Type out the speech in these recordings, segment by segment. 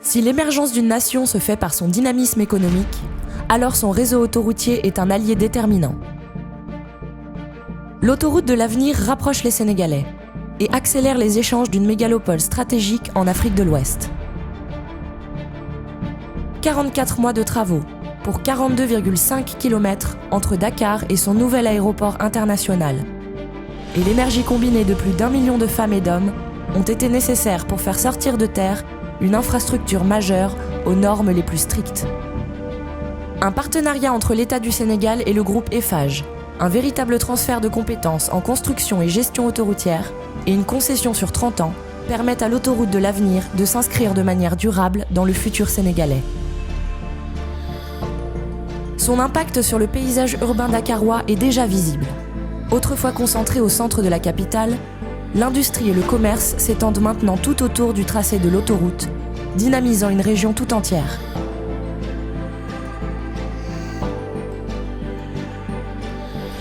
Si l'émergence d'une nation se fait par son dynamisme économique, alors son réseau autoroutier est un allié déterminant. L'autoroute de l'avenir rapproche les Sénégalais et accélère les échanges d'une mégalopole stratégique en Afrique de l'Ouest. 44 mois de travaux pour 42,5 km entre Dakar et son nouvel aéroport international. Et l'énergie combinée de plus d'1 million de femmes et d'hommes ont été nécessaires pour faire sortir de terre une infrastructure majeure aux normes les plus strictes. Un partenariat entre l'État du Sénégal et le groupe Eiffage, un véritable transfert de compétences en construction et gestion autoroutière et une concession sur 30 ans permettent à l'autoroute de l'avenir de s'inscrire de manière durable dans le futur sénégalais. Son impact sur le paysage urbain dakarois est déjà visible. Autrefois concentré au centre de la capitale, l'industrie et le commerce s'étendent maintenant tout autour du tracé de l'autoroute, dynamisant une région tout entière.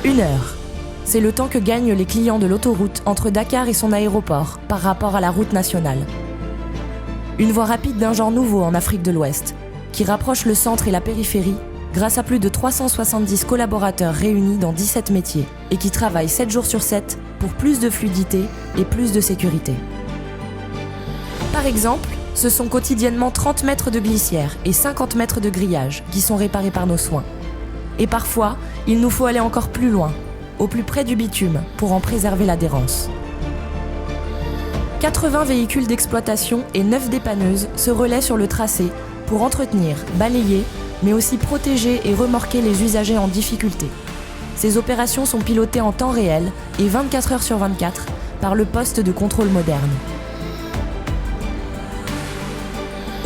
Une heure, c'est le temps que gagnent les clients de l'autoroute entre Dakar et son aéroport par rapport à la route nationale. Une voie rapide d'un genre nouveau en Afrique de l'Ouest, qui rapproche le centre et la périphérie grâce à plus de 370 collaborateurs réunis dans 17 métiers et qui travaillent 7 jours sur 7 pour plus de fluidité et plus de sécurité. Par exemple, ce sont quotidiennement 30 mètres de glissière et 50 mètres de grillage qui sont réparés par nos soins. Et parfois, il nous faut aller encore plus loin, au plus près du bitume, pour en préserver l'adhérence. 80 véhicules d'exploitation et 9 dépanneuses se relaient sur le tracé pour entretenir, balayer, mais aussi protéger et remorquer les usagers en difficulté. Ces opérations sont pilotées en temps réel et 24 heures sur 24 par le poste de contrôle moderne.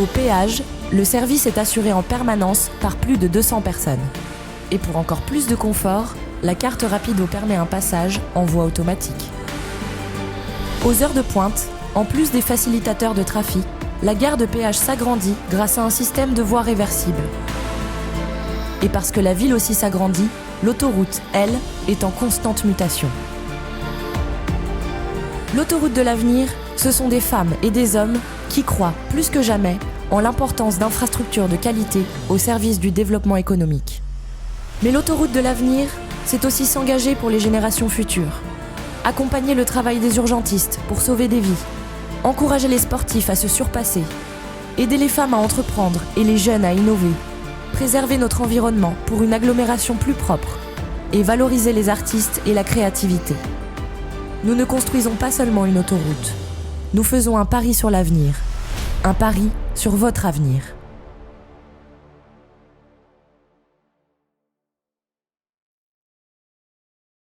Au péage, le service est assuré en permanence par plus de 200 personnes. Et pour encore plus de confort, la carte rapido permet un passage en voie automatique. Aux heures de pointe, en plus des facilitateurs de trafic, la gare de péage s'agrandit grâce à un système de voies réversibles. Et parce que la ville aussi s'agrandit, l'autoroute, elle, est en constante mutation. L'autoroute de l'avenir, ce sont des femmes et des hommes qui croient, plus que jamais, en l'importance d'infrastructures de qualité au service du développement économique. Mais l'autoroute de l'avenir, c'est aussi s'engager pour les générations futures, accompagner le travail des urgentistes pour sauver des vies, encourager les sportifs à se surpasser, aider les femmes à entreprendre et les jeunes à innover, préserver notre environnement pour une agglomération plus propre et valoriser les artistes et la créativité. Nous ne construisons pas seulement une autoroute, nous faisons un pari sur l'avenir, un pari sur votre avenir.